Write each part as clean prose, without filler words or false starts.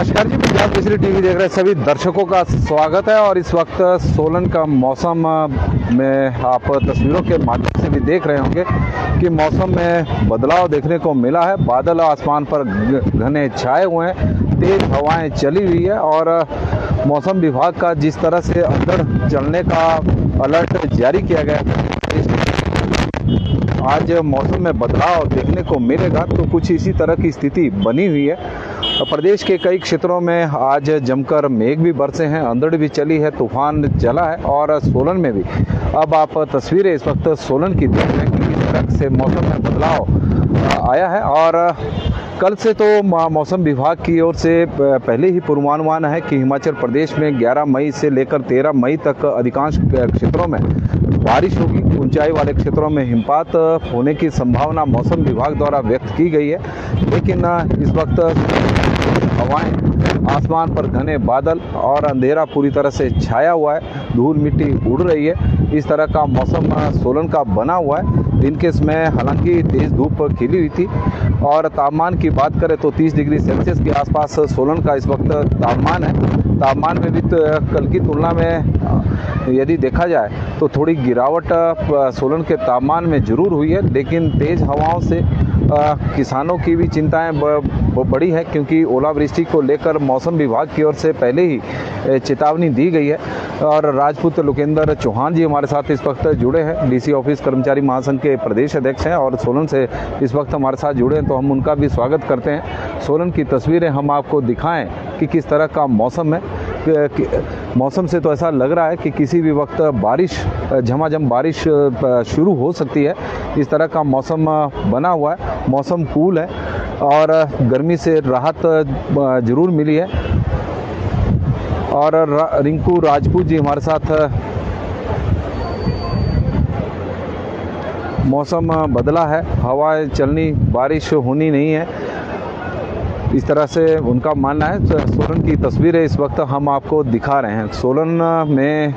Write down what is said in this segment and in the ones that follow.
नमस्कार जी, पंजाब केसरी टीवी देख रहे सभी दर्शकों का स्वागत है। और इस वक्त सोलन का मौसम में आप तस्वीरों के माध्यम से भी देख रहे होंगे कि मौसम में बदलाव देखने को मिला है। बादल आसमान पर घने छाए हुए हैं, तेज हवाएं चली हुई है और मौसम विभाग का जिस तरह से अंदर चलने का अलर्ट जारी किया गया है, आज मौसम में बदलाव देखने को मिलेगा। तो कुछ इसी तरह की स्थिति बनी हुई है। प्रदेश के कई क्षेत्रों में आज जमकर मेघ भी बरसे हैं, अंधड़ भी चली है, तूफान चला है और सोलन में भी। अब आप तस्वीरें इस वक्त सोलन की देख रहे हैं कि किस तरह से मौसम में बदलाव आया है। और कल से तो मौसम विभाग की ओर से पहले ही पूर्वानुमान है कि हिमाचल प्रदेश में 11 मई से लेकर 13 मई तक अधिकांश क्षेत्रों में बारिश होगी। ऊंचाई वाले क्षेत्रों में हिमपात होने की संभावना मौसम विभाग द्वारा व्यक्त की गई है। लेकिन इस वक्त हवाएं, आसमान पर घने बादल और अंधेरा पूरी तरह से छाया हुआ है, धूल मिट्टी उड़ रही है। इस तरह का मौसम सोलन का बना हुआ है। दिन के समय हालांकि तेज धूप खिली हुई थी और तापमान की बात करें तो 30 डिग्री सेल्सियस के आसपास सोलन का इस वक्त तापमान है। तापमान में भी तो कल की तुलना में यदि देखा जाए तो थोड़ी गिरावट सोलन के तापमान में जरूर हुई है। लेकिन तेज हवाओं से किसानों की भी चिंताएं बड़ी है, क्योंकि ओलावृष्टि को लेकर मौसम विभाग की ओर से पहले ही चेतावनी दी गई है। और राजपूत लोकेंद्र चौहान जी हमारे साथ इस वक्त जुड़े हैं, डीसी ऑफिस कर्मचारी महासंघ के प्रदेश अध्यक्ष हैं और सोलन से इस वक्त हमारे साथ जुड़े हैं, तो हम उनका भी स्वागत करते हैं। सोलन की तस्वीरें हम आपको दिखाएं कि किस तरह का मौसम है। मौसम से तो ऐसा लग रहा है कि किसी भी वक्त बारिश, झमाझम बारिश शुरू हो सकती है। इस तरह का मौसम बना हुआ है। मौसम कूल है और गर्मी से राहत जरूर मिली है। और रिंकू राजपूत जी हमारे साथ, मौसम बदला है, हवाएं चलनी, बारिश होनी नहीं है, इस तरह से उनका मानना है। सोलन की तस्वीरें इस वक्त हम आपको दिखा रहे हैं। सोलन में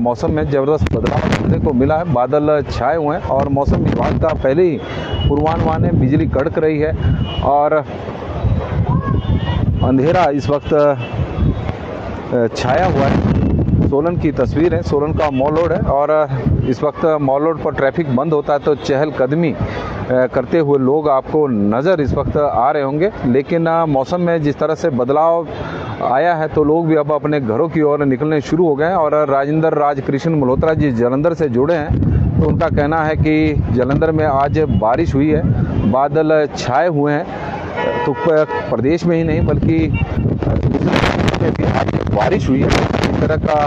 मौसम में ज़बरदस्त बदलाव देखने को मिला है, बादल छाए हुए हैं और मौसम विभाग का पहले ही पूर्वानुमान है, बिजली कड़क रही है और अंधेरा इस वक्त छाया हुआ है। सोलन की तस्वीर है, सोलन का मॉल रोड है और इस वक्त मॉल रोड पर ट्रैफिक बंद होता है तो चहलकदमी करते हुए लोग आपको नज़र इस वक्त आ रहे होंगे। लेकिन मौसम में जिस तरह से बदलाव आया है तो लोग भी अब अपने घरों की ओर निकलने शुरू हो गए हैं। और राजेंद्र राज कृष्ण मल्होत्रा जी जालंधर से जुड़े हैं, तो उनका कहना है कि जालंधर में आज बारिश हुई है, बादल छाए हुए हैं। तो प्रदेश में ही नहीं बल्कि में भी आज बारिश हुई है। इस तरह का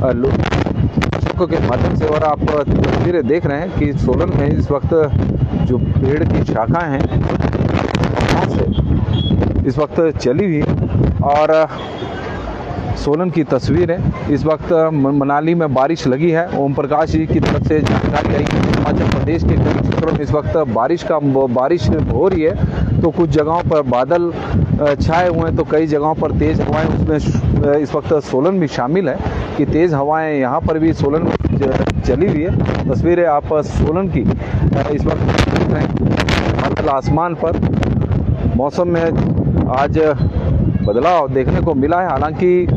दर्शकों के माध्यम से और आप तस्वीरें देख रहे हैं कि सोलन में इस वक्त जो पेड़ की शाखाएं हैं वहाँ से इस वक्त चली हुई है। और सोलन की तस्वीरें इस वक्त मनाली में बारिश लगी है। ओम प्रकाश जी की तरफ से जानकारी आई है हिमाचल प्रदेश के कई क्षेत्रों में इस वक्त बारिश हो रही है। तो कुछ जगहों पर बादल छाए हुए हैं तो कई जगहों पर तेज़ हवाएं, उसमें इस वक्त सोलन भी शामिल है कि तेज़ हवाएं यहाँ पर भी सोलन में चली हुई है। तस्वीरें आप सोलन की इस वक्त देख रहे हैं। बादल आसमान पर, मौसम में आज बदलाव देखने को मिला है। हालांकि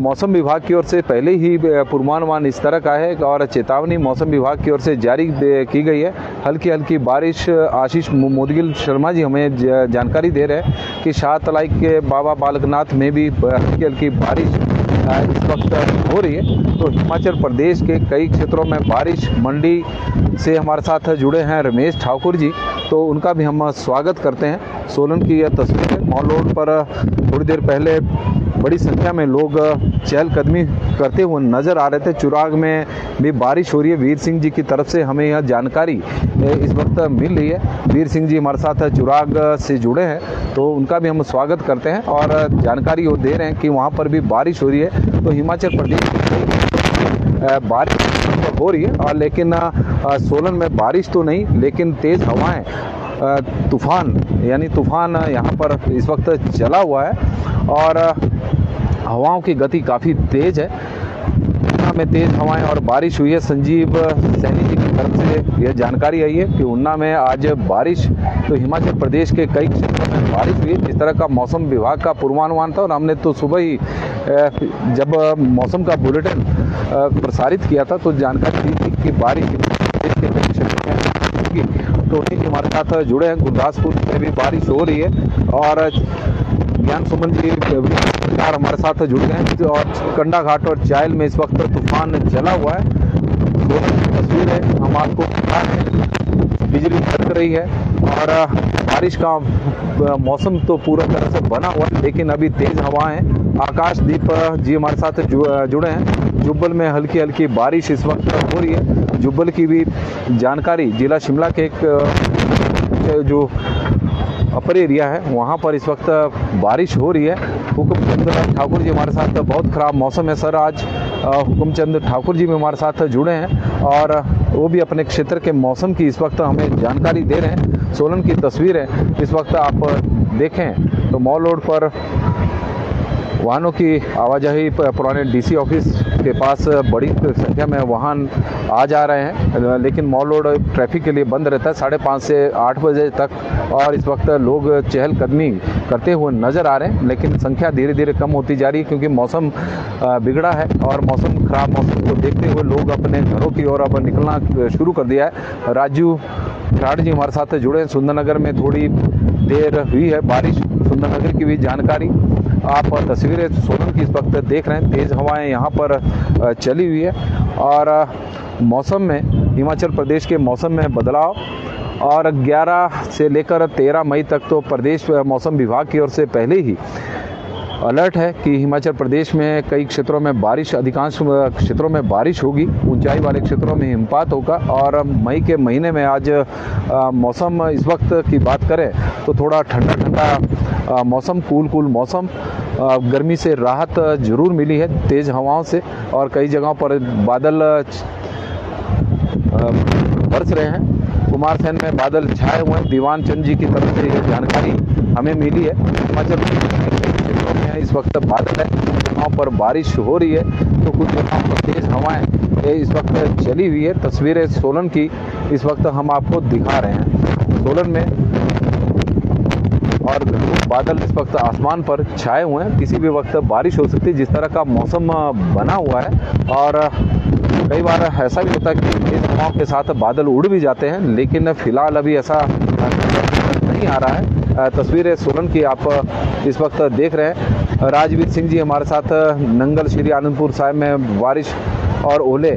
मौसम विभाग की ओर से पहले ही पूर्वानुमान इस तरह का है और चेतावनी मौसम विभाग की ओर से जारी की गई है। हल्की हल्की बारिश, आशीष मोदगिल शर्मा जी हमें जानकारी दे रहे हैं कि शाहतलाई के बाबा बालकनाथ में भी हल्की हल्की बारिश इस वक्त हो रही है। तो हिमाचल प्रदेश के कई क्षेत्रों में बारिश। मंडी से हमारे साथ जुड़े हैं रमेश ठाकुर जी, तो उनका भी हम स्वागत करते हैं। सोलन की यह तस्वीर है, मॉल रोड पर थोड़ी देर पहले बड़ी संख्या में लोग चहलकदमी करते हुए नज़र आ रहे थे। चुराग में भी बारिश हो रही है। वीर सिंह जी की तरफ से हमें यह जानकारी इस वक्त मिल रही है। वीर सिंह जी हमारे साथ चुराग से जुड़े हैं, तो उनका भी हम स्वागत करते हैं और जानकारी वो दे रहे हैं कि वहाँ पर भी बारिश हो रही है। तो हिमाचल प्रदेश में बारिश हो रही है और लेकिन सोलन में बारिश तो नहीं, लेकिन तेज़ हवाएँ, तूफान यानी तूफान यहाँ पर इस वक्त चला हुआ है और हवाओं की गति काफ़ी तेज़ है। में तेज़ हवाएं और बारिश हुई है। संजीव सैनी जी की तरफ से यह जानकारी आई है कि उन्ना में आज बारिश, तो हिमाचल प्रदेश के कई क्षेत्रों में बारिश हुई है। जिस तरह का मौसम विभाग का पूर्वानुमान था और हमने तो सुबह ही जब मौसम का बुलेटिन प्रसारित किया था तो जानकारी दी थी कि बारिश प्रदेश के कई क्षेत्रों में होगी। तो उन्हीं के हमारे साथ जुड़े हैं, गुरदासपुर में भी बारिश हो रही है और ज्ञान सुमन जी हमारे साथ जुड़ गए हैं। और कंडाघाट और चायल में इस वक्त तूफान चला हुआ है। तस्वीर है हम आपको बता रहे हैं, बिजली कड़क रही है और बारिश का मौसम तो पूरा तरह से बना हुआ है, लेकिन अभी तेज हवाएं हैं। आकाशदीप जी हमारे साथ जुड़े हैं। जुब्बल में हल्की हल्की बारिश इस वक्त हो रही है। जुब्बल की भी जानकारी, जिला शिमला के एक जो अपर एरिया है वहाँ पर इस वक्त बारिश हो रही है। हुकुमचंद ठाकुर जी हमारे साथ, बहुत ख़राब मौसम है सर आज। हुकुमचंद ठाकुर जी भी हमारे साथ जुड़े हैं और वो भी अपने क्षेत्र के मौसम की इस वक्त हमें जानकारी दे रहे हैं। सोलन की तस्वीर है इस वक्त आप देखें तो मॉल रोड पर वाहनों की आवाजाही पुराने डीसी ऑफिस के पास बड़ी संख्या में वाहन आ जा रहे हैं, लेकिन मॉल रोड ट्रैफिक के लिए बंद रहता है 5:30 से 8 बजे तक। और इस वक्त लोग चहलकदमी करते हुए नज़र आ रहे हैं, लेकिन संख्या धीरे धीरे कम होती जा रही है क्योंकि मौसम बिगड़ा है और खराब मौसम को देखते हुए लोग अपने घरों की ओर अब निकलना शुरू कर दिया है। राजू ठाड़ जी हमारे साथ जुड़े हैं। सुंदरनगर में थोड़ी देर हुई है बारिश, सुंदरनगर की भी जानकारी आप तस्वीरें सोलन की इस वक्त देख रहे हैं। तेज़ हवाएं यहाँ पर चली हुई है और मौसम में, हिमाचल प्रदेश के मौसम में बदलाव। और 11 से लेकर 13 मई तक तो प्रदेश मौसम विभाग की ओर से पहले ही अलर्ट है कि हिमाचल प्रदेश में कई क्षेत्रों में बारिश, अधिकांश क्षेत्रों में बारिश होगी, ऊंचाई वाले क्षेत्रों में हिमपात होगा। और मई के महीने में आज मौसम इस वक्त की बात करें तो थोड़ा ठंडा ठंडा मौसम, कूल मौसम, गर्मी से राहत जरूर मिली है तेज़ हवाओं से। और कई जगहों पर बादल बरस रहे हैं। कुमारसैन में बादल छाए हुए हैं। दीवान चंद जी की तरफ से यह जानकारी हमें मिली है। हिमाचल क्षेत्रों में इस वक्त बादल है, जगहों पर बारिश हो रही है तो कुछ जगहों पर तेज हवाएं इस वक्त चली हुई है। तस्वीरें सोलन की इस वक्त हम आपको दिखा रहे हैं। सोलन में और बादल इस वक्त आसमान पर छाए हुए हैं, किसी भी वक्त बारिश हो सकती है जिस तरह का मौसम बना हुआ है। और कई बार ऐसा भी होता है कि तेज हवाओं के साथ बादल उड़ भी जाते हैं, लेकिन फिलहाल अभी ऐसा नहीं आ रहा है। तस्वीरें सोलन की आप इस वक्त देख रहे हैं। राजवीर सिंह जी हमारे साथ नंगल श्री आनंदपुर साहिब में बारिश और ओले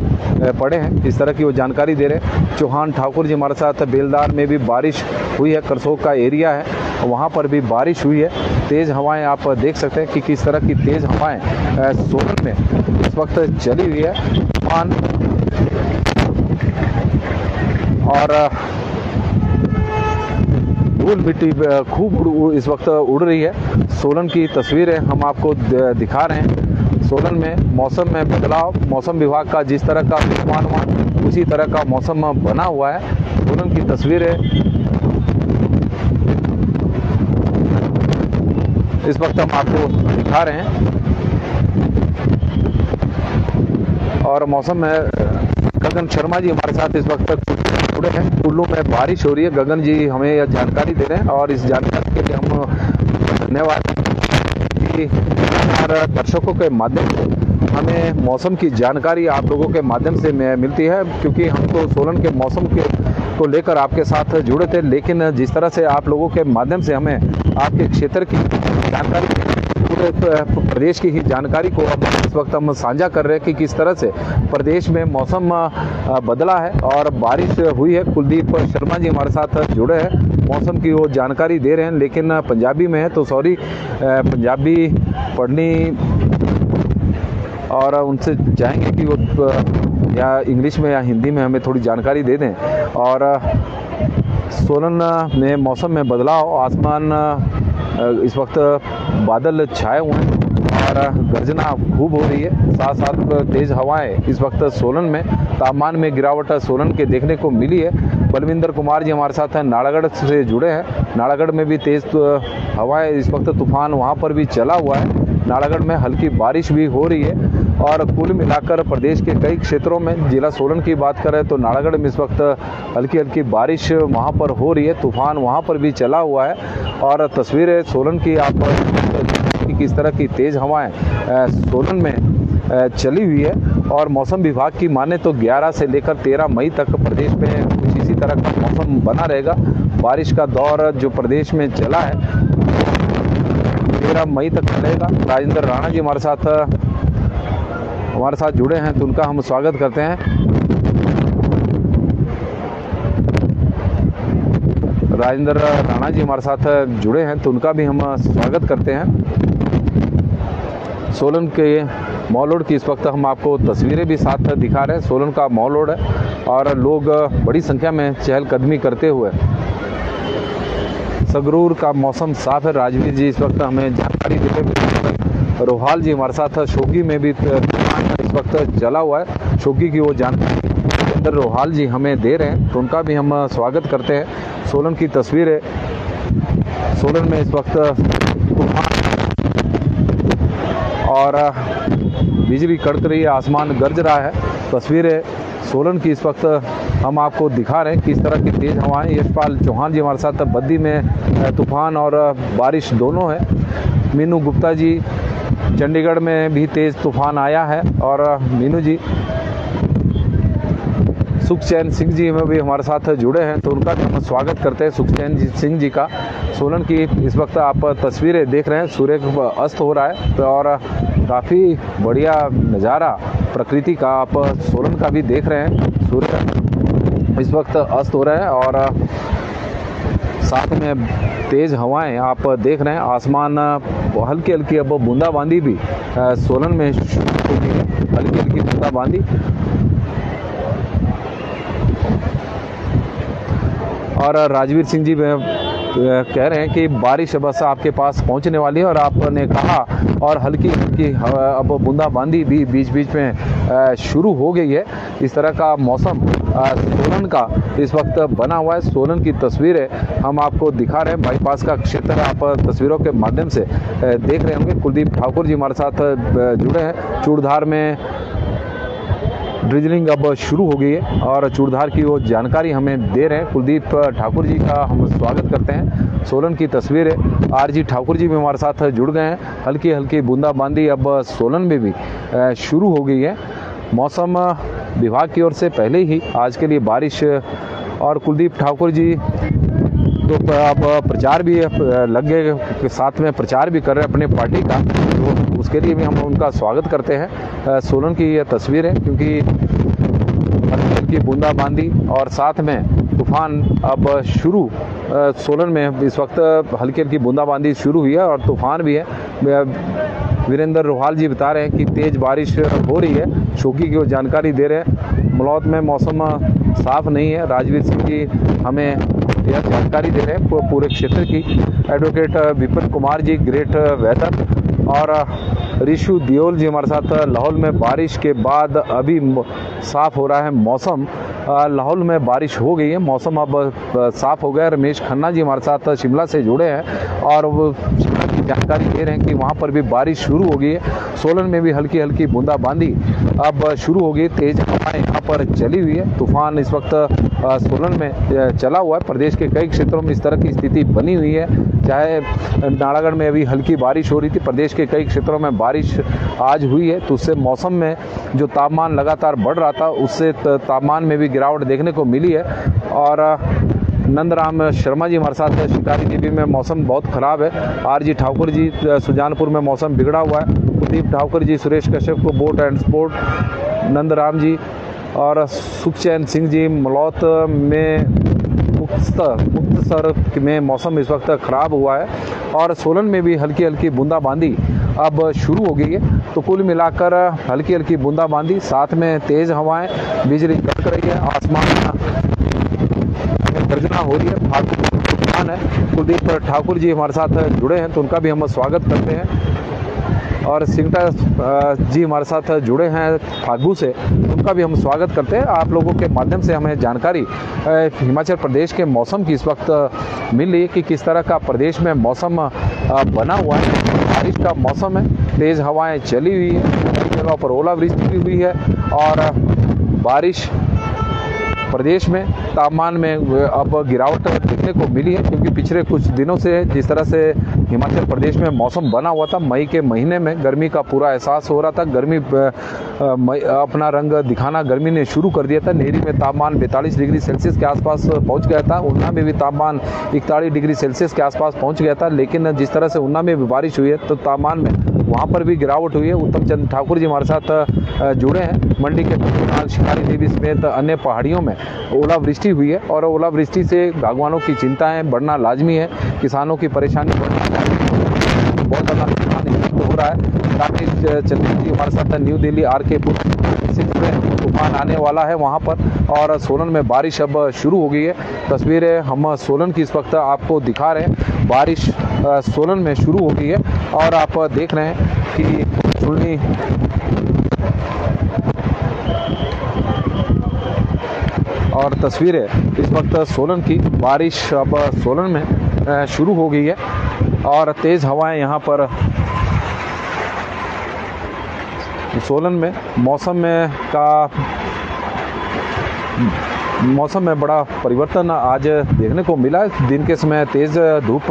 पड़े हैं, इस तरह की वो जानकारी दे रहे हैं। चौहान ठाकुर जी हमारे साथ बेलदार में भी बारिश हुई है, करसोग का एरिया है वहाँ पर भी बारिश हुई है। तेज़ हवाएं आप देख सकते हैं कि किस तरह की तेज़ हवाएं सोलन में इस वक्त चली हुई है। तूफान और धूल मिट्टी खूब इस वक्त उड़ रही है। सोलन की तस्वीरें हम आपको दिखा रहे हैं। सोलन में मौसम में बदलाव, मौसम विभाग का जिस तरह का पूर्वानुमान उसी तरह का मौसम बना हुआ है। सोलन की तस्वीरें इस वक्त हम आपको दिखा रहे हैं। और मौसम में गगन शर्मा जी हमारे साथ इस वक्त जुड़े हैं। कुल्लू में बारिश हो रही है, गगन जी हमें यह जानकारी दे रहे हैं और इस जानकारी के लिए हम धन्यवाद कि दर्शकों के माध्यम से हमें मौसम की जानकारी आप लोगों के माध्यम से मिलती है, क्योंकि हम तो सोलन के मौसम को लेकर आपके साथ जुड़े थे, लेकिन जिस तरह से आप लोगों के माध्यम से हमें आपके क्षेत्र की जानकारी, पूरे प्रदेश की ही जानकारी को अब इस वक्त हम साझा कर रहे हैं कि किस तरह से प्रदेश में मौसम बदला है और बारिश हुई है। कुलदीप शर्मा जी हमारे साथ जुड़े हैं, मौसम की वो जानकारी दे रहे हैं, लेकिन पंजाबी में है तो सॉरी, पंजाबी पढ़नी और उनसे चाहेंगे कि वो या इंग्लिश में या हिंदी में हमें थोड़ी जानकारी दे दें। और सोलन में मौसम में बदलाव, आसमान इस वक्त बादल छाए हुए हैं और गर्जना खूब हो रही है, साथ साथ तेज़ हवाएं इस वक्त सोलन में, तापमान में गिरावट सोलन के देखने को मिली है। बलविंदर कुमार जी हमारे साथ हैं, नालागढ़ से जुड़े हैं। नालागढ़ में भी तेज़ हवाएं इस वक्त, तूफान वहां पर भी चला हुआ है। नालागढ़ में हल्की बारिश भी हो रही है और कुल मिलाकर प्रदेश के कई क्षेत्रों में, जिला सोलन की बात करें तो नालागढ़ में इस वक्त हल्की हल्की बारिश वहाँ पर हो रही है, तूफान वहाँ पर भी चला हुआ है। और तस्वीरें सोलन की आप किस तरह की तेज़ हवाएं सोलन में चली हुई है। और मौसम विभाग की माने तो 11 से लेकर 13 मई तक प्रदेश में कुछ इसी तरह का मौसम बना रहेगा। बारिश का दौर जो प्रदेश में चला है 13 मई तक चलेगा। राजेंद्र राणा जी हमारे साथ जुड़े हैं तो उनका हम स्वागत करते हैं। राजेंद्र राणा जी हमारे साथ जुड़े हैं तो उनका भी हम स्वागत करते हैं। सोलन के मॉल रोड की इस वक्त हम आपको तस्वीरें भी साथ दिखा रहे हैं। सोलन का मॉल रोड है और लोग बड़ी संख्या में चहलकदमी करते हुए। संगरूर का मौसम साफ है। राजवीर जी इस वक्त हमें जानकारी देते हैं। रोहाल जी हमारे साथ शोकी में भी इस वक्त चला हुआ है, शोकी की वो जानकारी अंदर रोहाल जी हमें दे रहे हैं तो उनका भी हम स्वागत करते हैं। सोलन की तस्वीर है। सोलन में इस वक्त तूफान और बिजली कड़क रही है, आसमान गरज रहा है। तस्वीरें सोलन की इस वक्त हम आपको दिखा रहे हैं किस तरह की तेज़ हवाएं। यशपाल चौहान जी हमारे साथ बद्दी में तूफान और बारिश दोनों है। मीनू गुप्ता जी चंडीगढ़ में भी तेज़ तूफान आया है। और मीनू जी सुखचैन सिंह जी में भी हमारे साथ जुड़े हैं तो उनका भी हम स्वागत करते हैं, सुखचैन सिंह जी का। सोलन की इस वक्त आप तस्वीरें देख रहे हैं, सूर्य अस्त हो रहा है और काफ़ी बढ़िया नज़ारा प्रकृति का आप सोलन का भी देख रहे हैं। सूर्य इस वक्त अस्त हो रहा है और साथ में तेज़ हवाएं आप देख रहे हैं। आसमान हल्की हल्की अब बूंदाबांदी भी सोलन में शुरू हो गई है, हल्की हल्की बूंदाबांदी। और राजवीर सिंह जी कह रहे हैं कि बारिश बस आपके पास पहुंचने वाली है और आपने कहा और हल्की हल्की अब बूंदाबांदी भी बीच बीच में शुरू हो गई है। इस तरह का मौसम सोलन का इस वक्त बना हुआ है। सोलन की तस्वीरें हम आपको दिखा रहे हैं। बाईपास का क्षेत्र आप तस्वीरों के माध्यम से देख रहे होंगे। कुलदीप ठाकुर जी हमारे साथ जुड़े हैं। चूड़धार में ड्रिजलिंग अब शुरू हो गई है और चूड़धार की वो जानकारी हमें दे रहे हैं। कुलदीप ठाकुर जी का हम स्वागत करते हैं। सोलन की तस्वीरें आरजी ठाकुर जी भी हमारे साथ जुड़ गए हैं। हल्की हल्की बूंदाबांदी अब सोलन में भी शुरू हो गई है। मौसम विभाग की ओर से पहले ही आज के लिए बारिश और कुलदीप ठाकुर जी तो अब प्रचार भी लग गए, साथ में प्रचार भी कर रहे हैं अपने पार्टी का, तो उसके लिए भी हम उनका स्वागत करते हैं। सोलन की ये तस्वीर है क्योंकि हल्की हल्की बूंदाबांदी और साथ में तूफान अब शुरू सोलन में इस वक्त हल्की हल्की बूंदाबांदी शुरू हुई है और तूफान भी है। वीरेंद्र रोहाल जी बता रहे हैं कि तेज़ बारिश हो रही है, शोकी की वो जानकारी दे रहे हैं। मलौत में मौसम साफ नहीं है। राजवीर सिंह जी हमें यह जानकारी दे रहे हैं पूरे क्षेत्र की। Advocate Vipin Kumar ji great weather और ऋषु दियोल जी हमारे साथ लाहौल में बारिश के बाद अभी साफ हो रहा है मौसम। लाहौल में बारिश हो गई है, मौसम अब साफ हो गया। रमेश खन्ना जी हमारे साथ शिमला से जुड़े हैं और वो शिमला की जानकारी दे रहे हैं कि वहाँ पर भी बारिश शुरू हो गई है। सोलन में भी हल्की हल्की बूंदाबांदी अब शुरू हो गई। तेज हवाएं यहाँ पर चली हुई है। तूफान इस वक्त सोलन में चला हुआ है। प्रदेश के कई क्षेत्रों में इस तरह की स्थिति बनी हुई है। चाहे नालागढ़ में अभी हल्की बारिश हो रही थी, प्रदेश के कई क्षेत्रों में बारिश आज हुई है, तो उससे मौसम में जो तापमान लगातार बढ़ रहा था उससे तापमान में भी गिरावट देखने को मिली है। और नंदराम शर्मा जी हमारे साथ शिकारी देवी में मौसम बहुत ख़राब है। आरजी ठाकुर जी सुजानपुर में मौसम बिगड़ा हुआ है। कुलदीप ठाकुर जी सुरेश कश्यप को बोट एंड स्पोर्ट, नंदराम जी और सुखचैन सिंह जी मलौत में मुक्तसर में मौसम इस वक्त ख़राब हुआ है और सोलन में भी हल्की हल्की बूंदाबांदी अब शुरू हो गई है। तो कुल मिलाकर हल्की हल्की बूंदाबांदी, साथ में तेज़ हवाएं, बिजली कड़क रही है, आसमान गर्जना हो रही है, फागू तूफान है। कुलदीप ठाकुर जी हमारे साथ जुड़े हैं तो उनका भी हम स्वागत करते हैं। और सिंगटा जी हमारे साथ जुड़े हैं फागू से, उनका भी हम स्वागत करते हैं। आप लोगों के माध्यम से हमें जानकारी हिमाचल प्रदेश के मौसम की इस वक्त मिल रही है कि किस तरह का प्रदेश में मौसम बना हुआ है। बारिश का मौसम है, तेज़ हवाएं चली हुई है, जगह पर ओलावृष्टि भी हुई है और बारिश प्रदेश में तापमान में अब गिरावट देखने को मिली है, क्योंकि पिछले कुछ दिनों से जिस तरह से हिमाचल प्रदेश में मौसम बना हुआ था, मई के महीने में गर्मी का पूरा एहसास हो रहा था। गर्मी अपना रंग दिखाना गर्मी ने शुरू कर दिया था। नेरी में तापमान 42 डिग्री सेल्सियस के आसपास पहुंच गया था। ऊना में भी तापमान 41 डिग्री सेल्सियस के आसपास पहुंच गया था। लेकिन जिस तरह से ऊना में भी बारिश हुई है तो तापमान में वहाँ पर भी गिरावट हुई है। उत्तम चंद ठाकुर जी हमारे साथ जुड़े हैं। मंडी के कुतुबनाल, शिकारी देवी समेत अन्य पहाड़ियों में ओलावृष्टि हुई है और ओलावृष्टि से बागवानों की चिंताएं बढ़ना लाजमी है। किसानों की परेशानी बढ़ना बहुत ज़्यादा नुकसान हो रहा है। राकेश चंद्र जी हमारे साथ न्यू दिल्ली RK पुर में तूफान आने वाला है वहाँ पर, और सोलन में बारिश अब शुरू हो गई है। तस्वीरें हम सोलन की इस वक्त आपको दिखा रहे हैं। बारिश सोलन में शुरू हो गई है और आप देख रहे हैं कि चुलनी और तस्वीरें इस वक्त सोलन की। बारिश अब सोलन में शुरू हो गई है और तेज़ हवाएं यहाँ पर सोलन में मौसम में बड़ा परिवर्तन आज देखने को मिला। दिन के समय तेज़ धूप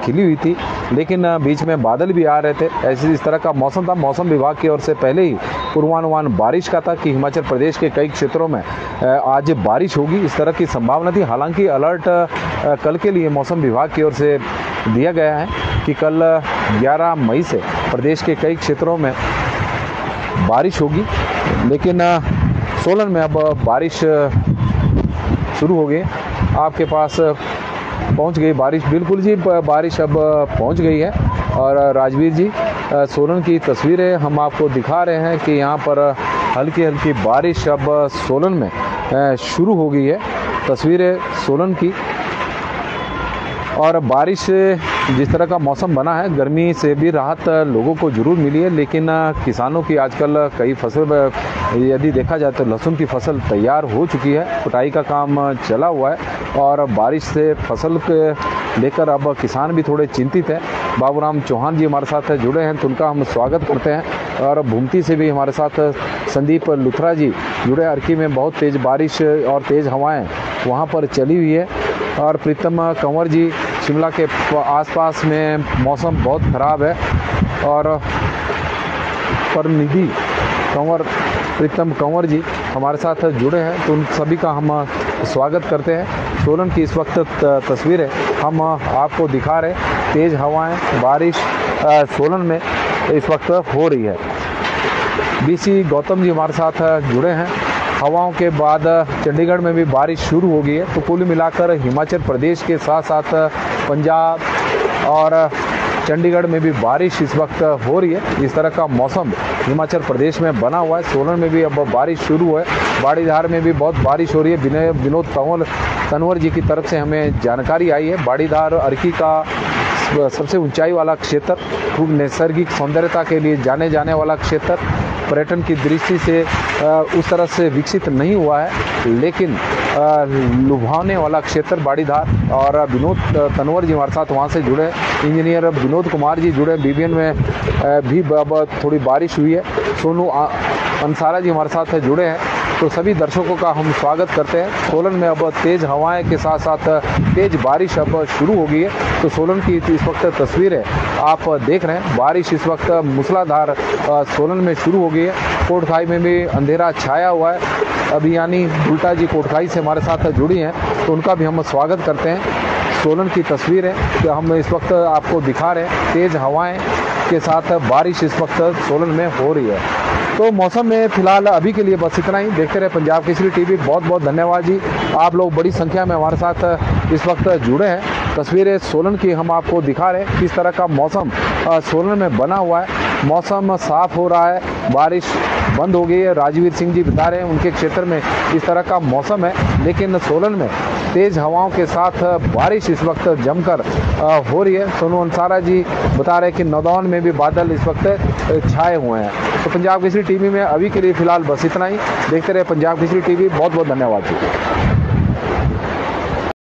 खिली हुई थी, लेकिन बीच में बादल भी आ रहे थे। इस तरह का मौसम था। मौसम विभाग की ओर से पहले ही पूर्वानुमान बारिश का था कि हिमाचल प्रदेश के कई क्षेत्रों में आज बारिश होगी, इस तरह की संभावना थी। हालांकि अलर्ट कल के लिए मौसम विभाग की ओर से दिया गया है कि कल 11 मई से प्रदेश के कई क्षेत्रों में बारिश होगी। लेकिन सोलन में अब बारिश शुरू हो गई। आपके पास पहुंच गई बारिश। बिल्कुल जी, बारिश अब पहुंच गई है। और राजवीर जी, सोलन की तस्वीरें हम आपको दिखा रहे हैं कि यहाँ पर हल्की हल्की बारिश अब सोलन में शुरू हो गई है। तस्वीरें सोलन की। और बारिश से जिस तरह का मौसम बना है, गर्मी से भी राहत लोगों को ज़रूर मिली है। लेकिन किसानों की आजकल कई फसल, यदि देखा जाए तो लहसुन की फसल तैयार हो चुकी है, कटाई का काम चला हुआ है और बारिश से फसल के लेकर अब किसान भी थोड़े चिंतित हैं। बाबूराम चौहान जी हमारे साथ जुड़े हैं तो उनका हम स्वागत करते हैं। और भूमती से भी हमारे साथ संदीप लुथरा जी जुड़े। अर्की में बहुत तेज़ बारिश और तेज़ हवाएँ वहाँ पर चली हुई है। और प्रीतम कंवर जी, शिमला के आसपास में मौसम बहुत ख़राब है। और परनिधि कंवर, प्रीतम कंवर जी हमारे साथ जुड़े हैं तो उन सभी का हम स्वागत करते हैं। सोलन की इस वक्त तस्वीरें हम आपको दिखा रहे हैं। तेज़ हवाएं, बारिश सोलन में इस वक्त हो रही है। BC गौतम जी हमारे साथ जुड़े हैं। हवाओं के बाद चंडीगढ़ में भी बारिश शुरू हो गई है। तो कुल मिलाकर हिमाचल प्रदेश के साथ साथ पंजाब और चंडीगढ़ में भी बारिश इस वक्त हो रही है। इस तरह का मौसम हिमाचल प्रदेश में बना हुआ है। सोलन में भी अब बारिश शुरू है। बाड़ीधार में भी बहुत बारिश हो रही है। विनोद तनवर जी की तरफ से हमें जानकारी आई है। बाड़ीधार अर्की का सबसे ऊंचाई वाला क्षेत्र, खूब नैसर्गिक सौंदर्यता के लिए जाने जाने वाला क्षेत्र, पर्यटन की दृष्टि से उस तरह से विकसित नहीं हुआ है, लेकिन लुभावने वाला क्षेत्र बाड़ीधार। और विनोद तनवर जी हमारे साथ वहाँ से जुड़े। इंजीनियर विनोद कुमार जी जुड़े। BBN में भी अब थोड़ी बारिश हुई है। सोनू अंसारा जी हमारे साथ जुड़े हैं। तो सभी दर्शकों का हम स्वागत करते हैं। सोलन में अब तेज़ हवाएं के साथ साथ तेज़ बारिश अब शुरू हो गई है। तो सोलन की इस वक्त तस्वीरें आप देख रहे हैं। बारिश इस वक्त मूसलाधार सोलन में शुरू हो गई है। कोटखाई में भी अंधेरा छाया हुआ है। अभियानी उल्टा जी कोटखाई से हमारे साथ जुड़ी हैं तो उनका भी हम स्वागत करते हैं। सोलन की तस्वीरें कि हम इस वक्त आपको दिखा रहे हैं। तेज़ हवाएं के साथ बारिश इस वक्त सोलन में हो रही है। तो मौसम में फिलहाल अभी के लिए बस इतना ही। देखते रहे पंजाब केसरी TV। बहुत बहुत धन्यवाद जी, आप लोग बड़ी संख्या में हमारे साथ इस वक्त जुड़े हैं। तस्वीरें सोलन की हम आपको दिखा रहे हैं किस तरह का मौसम सोलन में बना हुआ है। मौसम साफ हो रहा है, बारिश बंद हो गई है। राजवीर सिंह जी बता रहे हैं उनके क्षेत्र में इस तरह का मौसम है, लेकिन सोलन में तेज़ हवाओं के साथ बारिश इस वक्त जमकर हो रही है। सोनू अंसारा जी बता रहे हैं कि नौदौन में भी बादल इस वक्त छाए हुए हैं। तो पंजाब केसरी TV में अभी के लिए फिलहाल बस इतना ही। देखते रहे पंजाब केसरी TV। बहुत बहुत धन्यवाद जी।